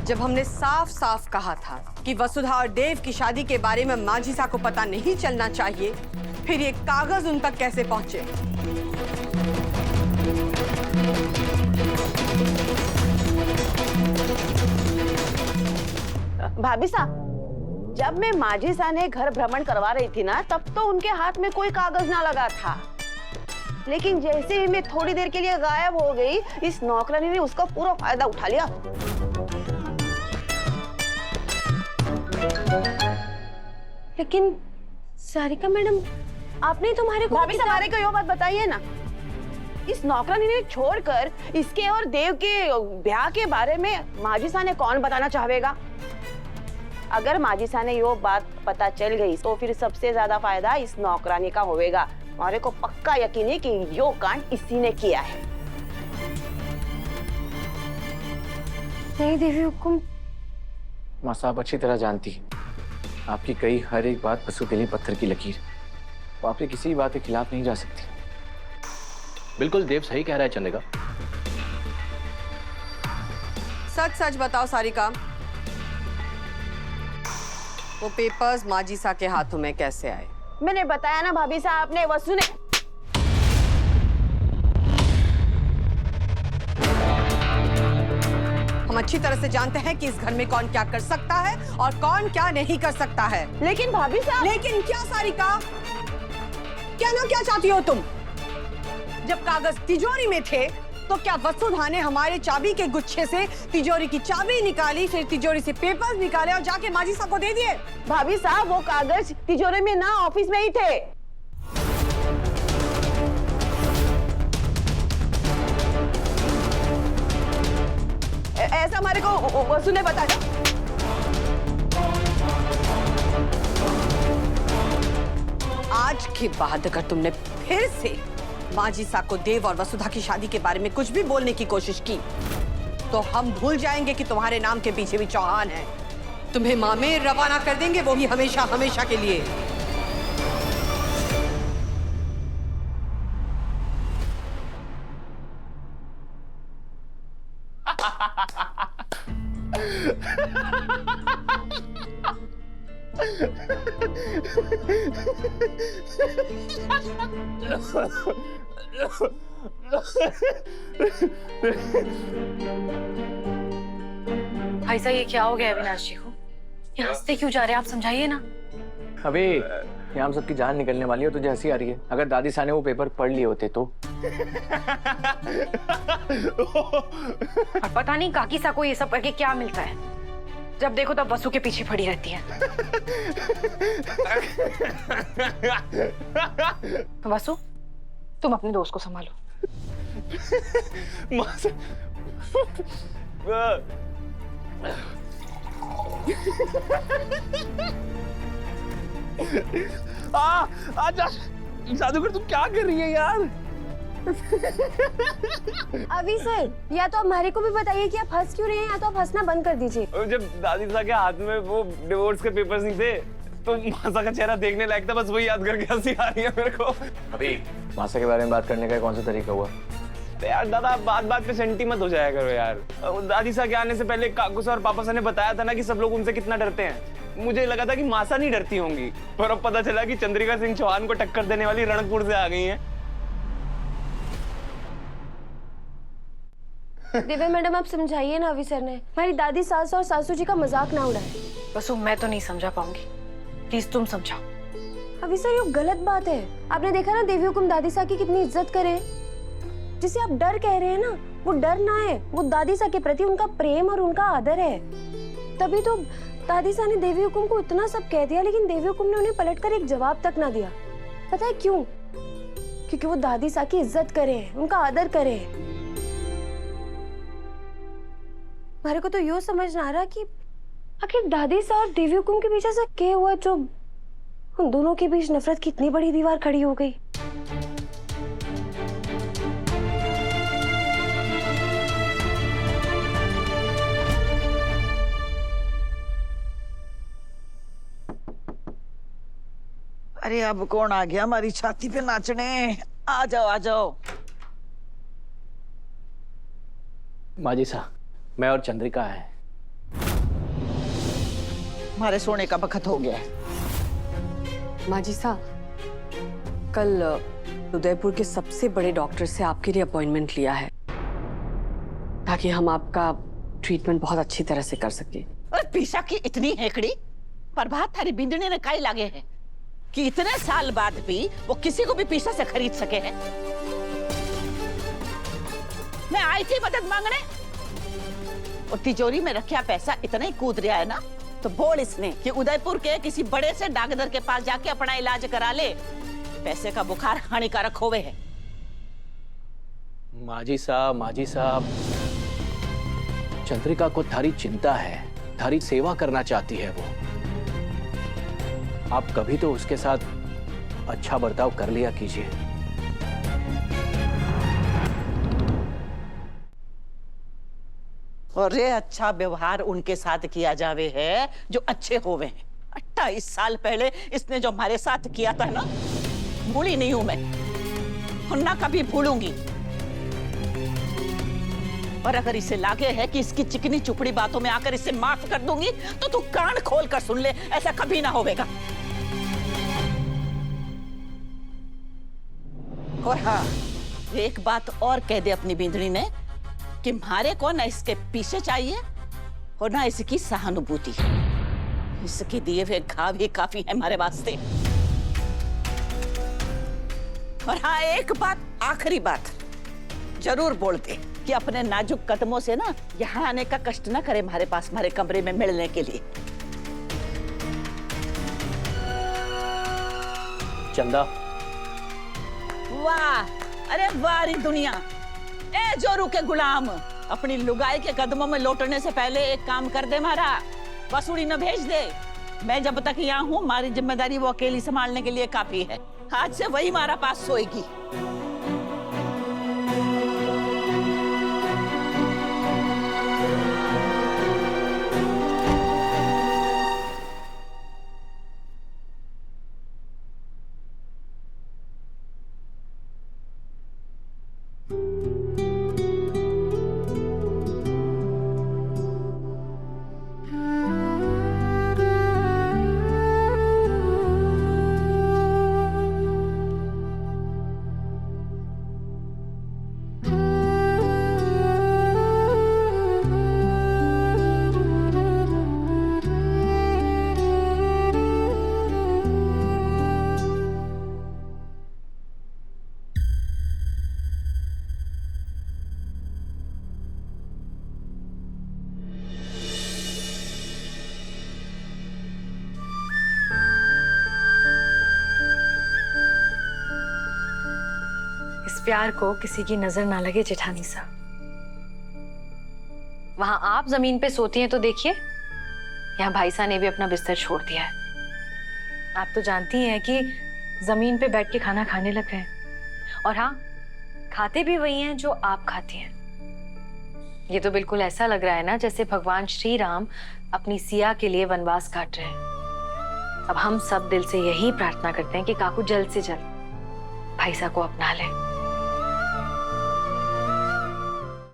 जब हमने साफ साफ कहा था कि वसुधा और देव की शादी के बारे में माजिसा को पता नहीं चलना चाहिए, फिर ये कागज उन तक कैसे पहुंचे? भाभी साहब, जब मैं माजिसा ने घर भ्रमण करवा रही थी ना, तब तो उनके हाथ में कोई कागज ना लगा था। लेकिन जैसे ही मैं थोड़ी देर के लिए गायब हो गई, इस नौकरानी ने उसका पूरा फायदा उठा लिया। लेकिन सारिका मैडम, आपने तुम्हारे को भाभी हमारे को यो बात बताइए ना, इस नौकरानी ने छोड़कर इसके और देव के ब्याह के बारे में माजिसा ने कौन बताना चाहेगा? अगर माजिसा ने यो बात पता चल गई तो फिर सबसे ज्यादा फायदा इस नौकरानी का होगा। हमारे को पक्का यकीन है कि यो कांड इसी ने किया है। नहीं देवी हुकुम। माँ साहब अच्छी तरह जानती है, आपकी कही हर एक बात बसु के लिए पत्थर की लकीर। वो आपके किसी बात के खिलाफ नहीं जा सकती। बिल्कुल देव सही कह रहा है चंद्रिका। सच सच बताओ सारिका, वो पेपर्स माजिसा के हाथों में कैसे आए? मैंने बताया ना भाभी साहब, आपने वसु ने। हम अच्छी तरह से जानते हैं कि इस घर में कौन क्या कर सकता है और कौन क्या नहीं कर सकता है। लेकिन भाभी साहब। लेकिन क्या सारिका? क्या ना क्या चाहती हो तुम? जब कागज तिजोरी में थे तो क्या वसुधा ने हमारे चाबी के गुच्छे से तिजोरी की चाबी निकाली, फिर तिजोरी से पेपर्स निकाले और जाके माजिसा को दे दिए? भाभी साहब, वो कागज तिजोरी में ना, ऑफिस में ही थे। ऐसा हमारे को वसु ने बताया। आज के बाद अगर तुमने फिर से माजिसा को देव और वसुधा की शादी के बारे में कुछ भी बोलने की कोशिश की तो हम भूल जाएंगे कि तुम्हारे नाम के पीछे भी चौहान है। तुम्हें मामेर रवाना कर देंगे, वो भी हमेशा हमेशा के लिए। भाई साहब, ये क्या हो गया अविनाश जी को? ये हंसते क्यों जा रहे हैं? आप समझाइए ना। अबे यहाँ हम सबकी जान निकलने वाली है, तुझे हंसी आ रही है? अगर दादी सा ने वो पेपर पढ़ लिए होते तो। और पता नहीं काकी सा को ये सब करके क्या मिलता है। जब देखो तब वसु के पीछे पड़ी रहती है। वसु, तुम अपने दोस्त को संभालो। जादूगर तुम क्या कर रही है यार? अभी सर, या तो आप हमारे को भी बताइए कि आप हंस क्यों रहे हैं, या तो आप हंसना बंद कर दीजिए। जब दादी सा के हाथ में वो डिवोर्स के पेपर्स नहीं थे तो मासा का चेहरा देखने लायक था, बस वही याद करके हंसी आ रही है मेरे को। अभी मासा के बारे में बात करने का कौन सा तरीका हुआ? तो यार दादा, बात बात पे सेंटी मत हो जाया करो यार। दादी सा के आने से पहले काकू सा और पापा सा ने बताया था ना कि सब लोग उनसे कितना डरते हैं। मुझे लगा था कि मासा नहीं डरती होंगी, पर अब पता चला कि चंद्रिका सिंह चौहान को टक्कर देने वाली रणकपुर से आ गई हैं। दिव्या मैडम, आप समझाइए ना अभी सर ने। हमारी दादी सास और सासू जी का मजाक ना उड़ाए। वसु, मैं तो नहीं समझा पाऊंगी, प्लीज तुम समझाओ। अभी सर, ये गलत बात है। आपने देखा ना देवी हुकुम दादी सा की कितनी इज्जत करे। जिसे आप डर कह रहे हैं ना, वो डर ना है, वो दादी सा के प्रति उनका प्रेम और उनका आदर है। तभी तो दादी सा ने देवी हुकुम को इतना सब कह दिया, लेकिन देवी हुकुम ने उन्हें पलटकर एक जवाब तक ना दिया। पता है क्यों? क्योंकि वो दादी सा की इज्जत करे, उनका आदर करे। हमारे को तो यो समझ ना आ रहा कि आखिर दादी सा और देवी हुकुम के बीच ऐसा क्या हुआ जो उन दोनों के बीच नफरत की इतनी बड़ी दीवार खड़ी हो गई। अरे अब कौन आ गया हमारी छाती पे नाचने? आ जाओ आ जाओ। माजिसा, मैं और चंद्रिका हैं। हमारे सोने का वक्त हो गया है। माजी सा, कल उदयपुर के सबसे बड़े डॉक्टर से आपके लिए अपॉइंटमेंट लिया है ताकि हम आपका ट्रीटमेंट बहुत अच्छी तरह से कर सके। और पीसा की इतनी हेकड़ी पर बात थारी बिंदनी ने काई लागे है कि इतने साल बाद भी वो किसी को भी पीसा से खरीद सके हैं। मैं आई थी मदद मांगने और तिजोरी में रखा पैसा इतना ही कूद रहा है ना, तो बोल इसने कि उदयपुर के किसी बड़े से डॉक्टर के पास जाके अपना इलाज करा ले। पैसे का बुखार हानिकारक होवे है। माजी साहब, चंद्रिका को थारी चिंता है, थारी सेवा करना चाहती है वो। आप कभी तो उसके साथ अच्छा बर्ताव कर लिया कीजिए। और ये अच्छा व्यवहार उनके साथ किया जावे है जो अच्छे होवे हैं। 28 साल पहले इसने जो हमारे साथ किया था ना, भूली नहीं हूं मैं और ना कभी भूलूंगी। और अगर इसे लागे है कि इसकी चिकनी चुपड़ी बातों में आकर इसे माफ कर दूंगी तो तू कान खोल कर सुन ले, ऐसा कभी ना होगा। और हाँ, एक बात और कह दे अपनी बिंदनी ने कि हमारे को ना इसके पीछे चाहिए और ना इसकी सहानुभूति। इसके दिए हुए घाव ही काफी है हमारे वास्ते। और हाँ, एक बात, आखिरी बात जरूर बोलते कि अपने नाजुक कदमों से ना यहाँ आने का कष्ट ना करे हमारे पास, हमारे कमरे में मिलने के लिए। चंदा, वाह, अरे वाह री दुनिया। ए जोरू के गुलाम, अपनी लुगाई के कदमों में लौटने से पहले एक काम कर दे, मारा वसूली न भेज दे। मैं जब तक यहाँ हूँ, हमारी जिम्मेदारी वो अकेली संभालने के लिए काफी है। आज से वही हमारा पास सोएगी। प्यार को किसी की नजर ना लगे जेठानी साहब। वहां आप जमीन पे सोती हैं तो देखिए, यहाँ भाई साहब ने भी अपना बिस्तर छोड़ दिया है। आप तो जानती हैं कि जमीन पे बैठ के खाना खाने लग गए हैं। और हाँ, खाते भी वही हैं जो आप खाती हैं। ये तो बिल्कुल ऐसा लग रहा है ना जैसे भगवान श्री राम अपनी सिया के लिए वनवास काट रहे हैं। अब हम सब दिल से यही प्रार्थना करते हैं कि काकू जल्द से जल्द भाई साहब को अपना ले।